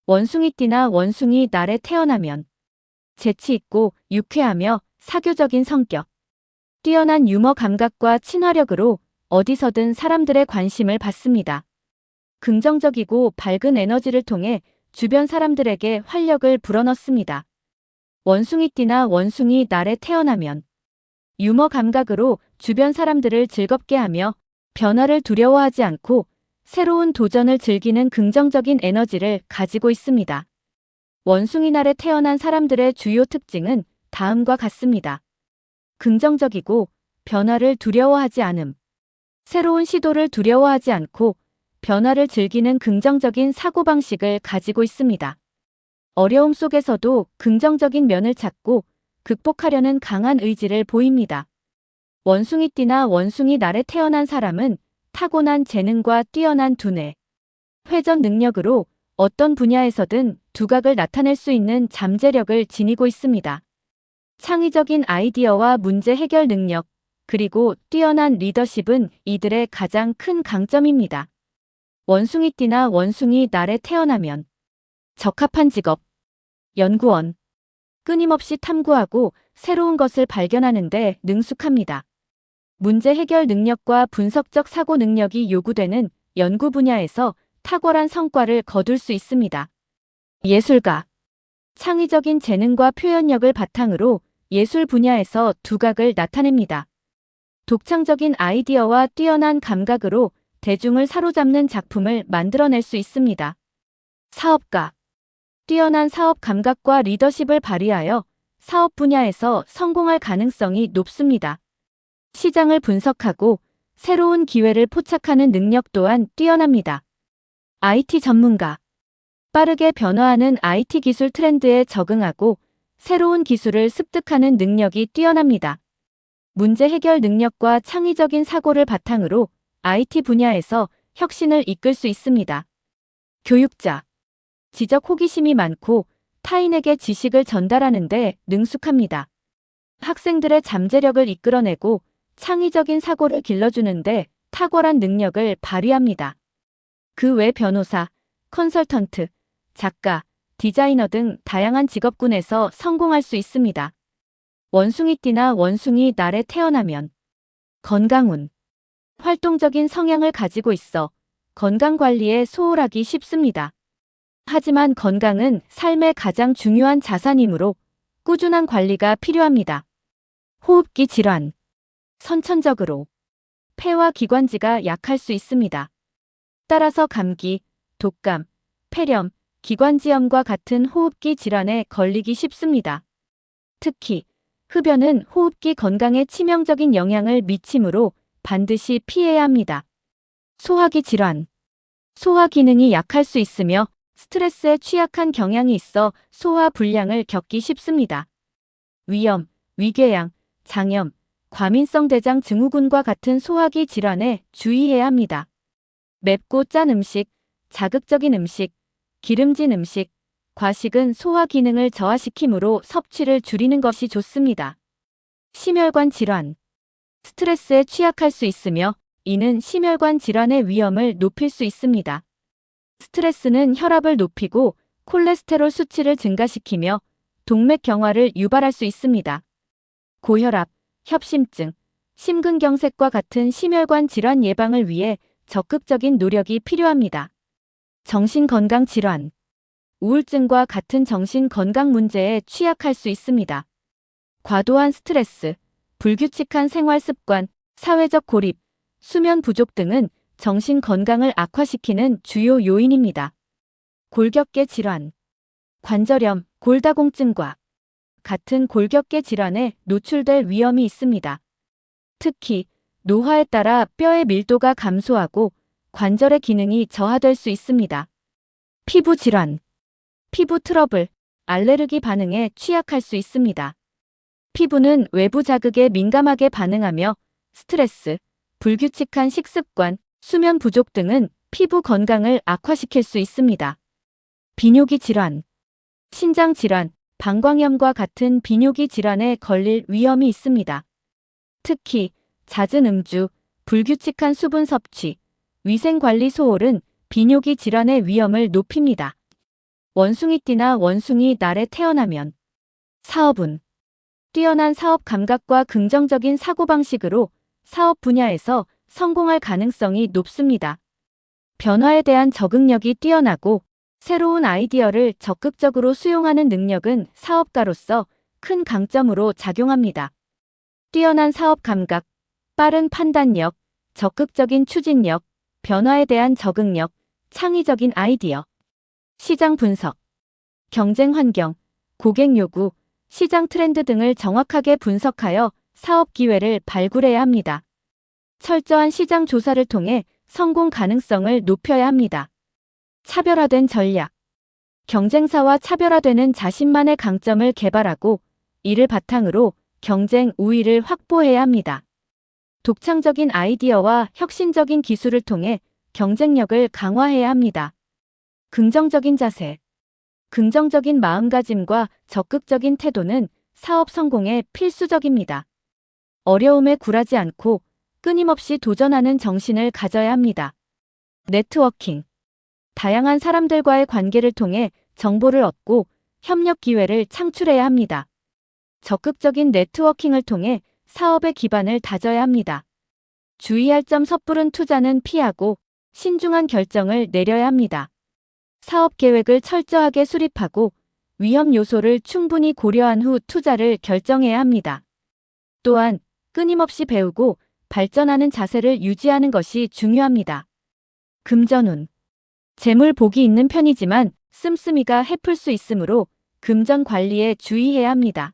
원숭이띠나 원숭이 날에 태어나면 재치 있고 유쾌하며 사교적인 성격, 뛰어난 유머 감각과 친화력으로 어디서든 사람들의 관심을 받습니다. 긍정적이고 밝은 에너지를 통해 주변 사람들에게 활력을 불어넣습니다. 원숭이띠나 원숭이 날에 태어나면 유머 감각으로 주변 사람들을 즐겁게 하며 변화를 두려워하지 않고 새로운 도전을 즐기는 긍정적인 에너지를 가지고 있습니다. 원숭이 날에 태어난 사람들의 주요 특징은 다음과 같습니다. 긍정적이고 변화를 두려워하지 않음. 새로운 시도를 두려워하지 않고 변화를 즐기는 긍정적인 사고방식을 가지고 있습니다. 어려움 속에서도 긍정적인 면을 찾고 극복하려는 강한 의지를 보입니다. 원숭이띠나 원숭이 날에 태어난 사람은 타고난 재능과 뛰어난 두뇌, 회전 능력으로 어떤 분야에서든 두각을 나타낼 수 있는 잠재력을 지니고 있습니다. 창의적인 아이디어와 문제 해결 능력, 그리고 뛰어난 리더십은 이들의 가장 큰 강점입니다. 원숭이띠나 원숭이 날에 태어나면 적합한 직업, 연구원, 끊임없이 탐구하고 새로운 것을 발견하는 데 능숙합니다. 문제 해결 능력과 분석적 사고 능력이 요구되는 연구 분야에서 탁월한 성과를 거둘 수 있습니다. 예술가, 창의적인 재능과 표현력을 바탕으로 예술 분야에서 두각을 나타냅니다. 독창적인 아이디어와 뛰어난 감각으로 대중을 사로잡는 작품을 만들어낼 수 있습니다. 사업가, 뛰어난 사업 감각과 리더십을 발휘하여 사업 분야에서 성공할 가능성이 높습니다. 시장을 분석하고 새로운 기회를 포착하는 능력 또한 뛰어납니다. IT 전문가, 빠르게 변화하는 IT 기술 트렌드에 적응하고 새로운 기술을 습득하는 능력이 뛰어납니다. 문제 해결 능력과 창의적인 사고를 바탕으로 IT 분야에서 혁신을 이끌 수 있습니다. 교육자, 지적 호기심이 많고 타인에게 지식을 전달하는 데 능숙합니다. 학생들의 잠재력을 이끌어내고 창의적인 사고를 길러주는데 탁월한 능력을 발휘합니다. 그 외 변호사, 컨설턴트, 작가, 디자이너 등 다양한 직업군에서 성공할 수 있습니다. 원숭이띠나 원숭이 날에 태어나면 건강운, 활동적인 성향을 가지고 있어 건강관리에 소홀하기 쉽습니다. 하지만 건강은 삶의 가장 중요한 자산이므로 꾸준한 관리가 필요합니다. 호흡기 질환, 선천적으로 폐와 기관지가 약할 수 있습니다. 따라서 감기, 독감, 폐렴, 기관지염과 같은 호흡기 질환에 걸리기 쉽습니다. 특히 흡연은 호흡기 건강에 치명적인 영향을 미치므로 반드시 피해야 합니다. 소화기 질환, 소화 기능이 약할 수 있으며 스트레스에 취약한 경향이 있어 소화 불량을 겪기 쉽습니다. 위염, 위궤양, 장염, 과민성 대장 증후군과 같은 소화기 질환에 주의해야 합니다. 맵고 짠 음식, 자극적인 음식, 기름진 음식, 과식은 소화 기능을 저하시키므로 섭취를 줄이는 것이 좋습니다. 심혈관 질환, 스트레스에 취약할 수 있으며 이는 심혈관 질환의 위험을 높일 수 있습니다. 스트레스는 혈압을 높이고 콜레스테롤 수치를 증가시키며 동맥경화를 유발할 수 있습니다. 고혈압, 협심증, 심근경색과 같은 심혈관 질환 예방을 위해 적극적인 노력이 필요합니다. 정신건강 질환, 우울증과 같은 정신건강 문제에 취약할 수 있습니다. 과도한 스트레스, 불규칙한 생활습관, 사회적 고립, 수면 부족 등은 정신 건강을 악화시키는 주요 요인입니다. 골격계 질환, 관절염, 골다공증과 같은 골격계 질환에 노출될 위험이 있습니다. 특히 노화에 따라 뼈의 밀도가 감소하고 관절의 기능이 저하될 수 있습니다. 피부 질환, 피부 트러블, 알레르기 반응에 취약할 수 있습니다. 피부는 외부 자극에 민감하게 반응하며 스트레스, 불규칙한 식습관, 수면 부족 등은 피부 건강을 악화시킬 수 있습니다. 비뇨기 질환, 신장 질환, 방광염과 같은 비뇨기 질환에 걸릴 위험이 있습니다. 특히 잦은 음주, 불규칙한 수분 섭취, 위생관리 소홀은 비뇨기 질환의 위험을 높입니다. 원숭이띠나 원숭이 날에 태어나면 사업운. 뛰어난 사업 감각과 긍정적인 사고방식으로 사업 분야에서 성공할 가능성이 높습니다. 변화에 대한 적응력이 뛰어나고 새로운 아이디어를 적극적으로 수용하는 능력은 사업가로서 큰 강점으로 작용합니다. 뛰어난 사업 감각, 빠른 판단력, 적극적인 추진력, 변화에 대한 적응력, 창의적인 아이디어. 시장 분석, 경쟁 환경, 고객 요구, 시장 트렌드 등을 정확하게 분석하여 사업 기회를 발굴해야 합니다. 철저한 시장 조사를 통해 성공 가능성을 높여야 합니다. 차별화된 전략, 경쟁사와 차별화되는 자신만의 강점을 개발하고 이를 바탕으로 경쟁 우위를 확보해야 합니다. 독창적인 아이디어와 혁신적인 기술을 통해 경쟁력을 강화해야 합니다. 긍정적인 자세, 긍정적인 마음가짐과 적극적인 태도는 사업 성공에 필수적입니다. 어려움에 굴하지 않고 끊임없이 도전하는 정신을 가져야 합니다. 네트워킹, 다양한 사람들과의 관계를 통해 정보를 얻고 협력 기회를 창출해야 합니다. 적극적인 네트워킹을 통해 사업의 기반을 다져야 합니다. 주의할 점 섣부른 투자는 피하고 신중한 결정을 내려야 합니다. 사업 계획을 철저하게 수립하고 위험 요소를 충분히 고려한 후 투자를 결정해야 합니다. 또한 끊임없이 배우고 발전하는 자세를 유지하는 것이 중요합니다. 금전운, 재물 복이 있는 편이지만 씀씀이가 해플 수 있으므로 금전 관리에 주의해야 합니다.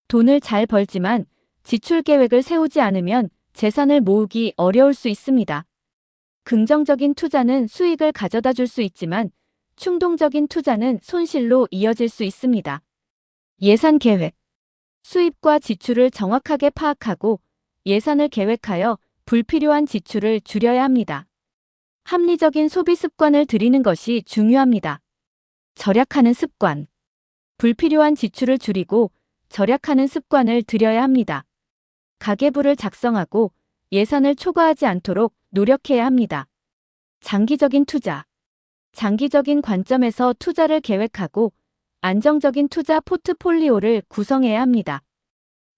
돈을 잘 벌지만 지출 계획을 세우지 않으면 재산을 모으기 어려울 수 있습니다. 긍정적인 투자는 수익을 가져다 줄 수 있지만 충동적인 투자는 손실로 이어질 수 있습니다. 예산 계획, 수입과 지출을 정확하게 파악하고 예산을 계획하여 불필요한 지출을 줄여야 합니다. 합리적인 소비 습관을 들이는 것이 중요합니다. 절약하는 습관, 불필요한 지출을 줄이고 절약하는 습관을 들여야 합니다. 가계부를 작성하고 예산을 초과하지 않도록 노력해야 합니다. 장기적인 투자, 장기적인 관점에서 투자를 계획하고 안정적인 투자 포트폴리오를 구성해야 합니다.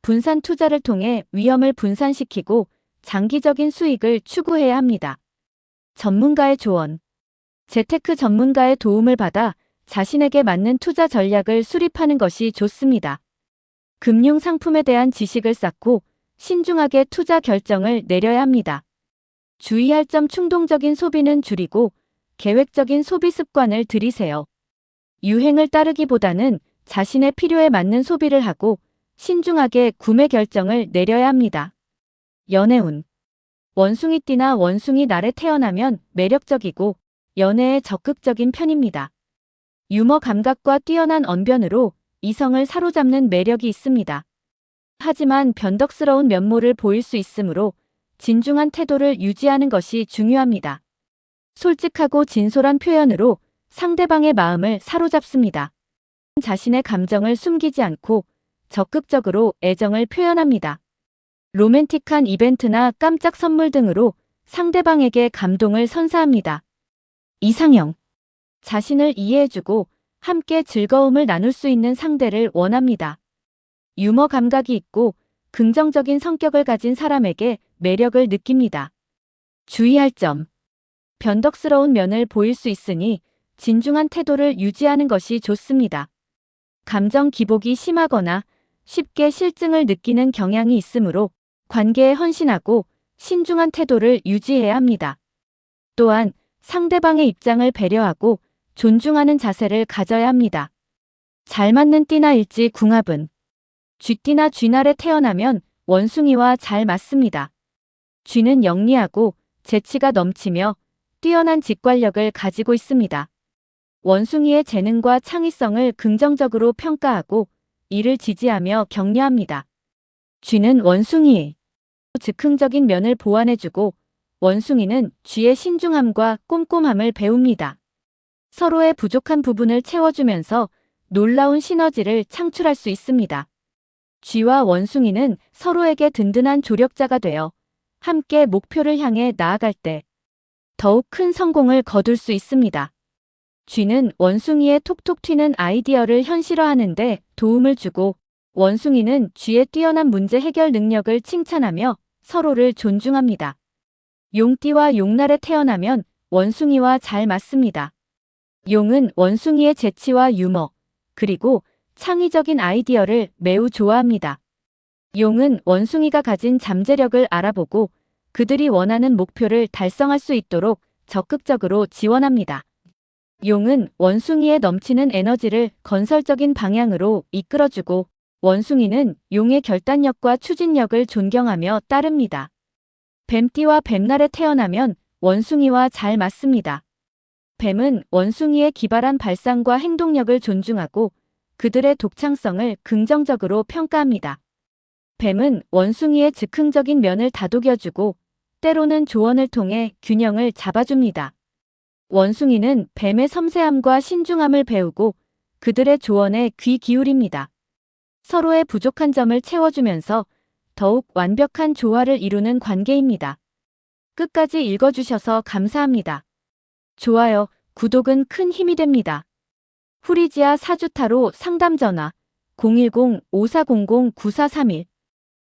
분산 투자를 통해 위험을 분산시키고 장기적인 수익을 추구해야 합니다. 전문가의 조언, 재테크 전문가의 도움을 받아 자신에게 맞는 투자 전략을 수립하는 것이 좋습니다. 금융 상품에 대한 지식을 쌓고 신중하게 투자 결정을 내려야 합니다. 주의할 점 충동적인 소비는 줄이고 계획적인 소비 습관을 들이세요. 유행을 따르기보다는 자신의 필요에 맞는 소비를 하고 신중하게 구매 결정을 내려야 합니다. 연애운, 원숭이띠나 원숭이 날에 태어나면 매력적이고 연애에 적극적인 편입니다. 유머 감각과 뛰어난 언변으로 이성을 사로잡는 매력이 있습니다. 하지만 변덕스러운 면모를 보일 수 있으므로 진중한 태도를 유지하는 것이 중요합니다. 솔직하고 진솔한 표현으로 상대방의 마음을 사로잡습니다. 자신의 감정을 숨기지 않고 적극적으로 애정을 표현합니다. 로맨틱한 이벤트나 깜짝 선물 등으로 상대방에게 감동을 선사합니다. 이상형, 자신을 이해해주고 함께 즐거움을 나눌 수 있는 상대를 원합니다. 유머 감각이 있고 긍정적인 성격을 가진 사람에게 매력을 느낍니다. 주의할 점, 변덕스러운 면을 보일 수 있으니 진중한 태도를 유지하는 것이 좋습니다. 감정 기복이 심하거나 쉽게 실증을 느끼는 경향이 있으므로 관계에 헌신하고 신중한 태도를 유지해야 합니다. 또한 상대방의 입장을 배려하고 존중하는 자세를 가져야 합니다. 잘 맞는 띠나 일지 궁합은 쥐띠나 쥐날에 태어나면 원숭이와 잘 맞습니다. 쥐는 영리하고 재치가 넘치며 뛰어난 직관력을 가지고 있습니다. 원숭이의 재능과 창의성을 긍정적으로 평가하고 이를 지지하며 격려합니다. 쥐는 원숭이의 즉흥적인 면을 보완해주고 원숭이는 쥐의 신중함과 꼼꼼함을 배웁니다. 서로의 부족한 부분을 채워주면서 놀라운 시너지를 창출할 수 있습니다. 쥐와 원숭이는 서로에게 든든한 조력자가 되어 함께 목표를 향해 나아갈 때 더욱 큰 성공을 거둘 수 있습니다. 쥐는 원숭이의 톡톡 튀는 아이디어를 현실화하는 데 도움을 주고, 원숭이는 쥐의 뛰어난 문제 해결 능력을 칭찬하며 서로를 존중합니다. 용띠와 용날에 태어나면 원숭이와 잘 맞습니다. 용은 원숭이의 재치와 유머, 그리고 창의적인 아이디어를 매우 좋아합니다. 용은 원숭이가 가진 잠재력을 알아보고 그들이 원하는 목표를 달성할 수 있도록 적극적으로 지원합니다. 용은 원숭이의 넘치는 에너지를 건설적인 방향으로 이끌어주고, 원숭이는 용의 결단력과 추진력을 존경하며 따릅니다. 뱀띠와 뱀날에 태어나면 원숭이와 잘 맞습니다. 뱀은 원숭이의 기발한 발상과 행동력을 존중하고 그들의 독창성을 긍정적으로 평가합니다. 뱀은 원숭이의 즉흥적인 면을 다독여주고 때로는 조언을 통해 균형을 잡아줍니다. 원숭이는 뱀의 섬세함과 신중함을 배우고 그들의 조언에 귀 기울입니다. 서로의 부족한 점을 채워주면서 더욱 완벽한 조화를 이루는 관계입니다. 끝까지 읽어주셔서 감사합니다. 좋아요, 구독은 큰 힘이 됩니다. 후리지아 사주타로 상담 전화 010-5400-9431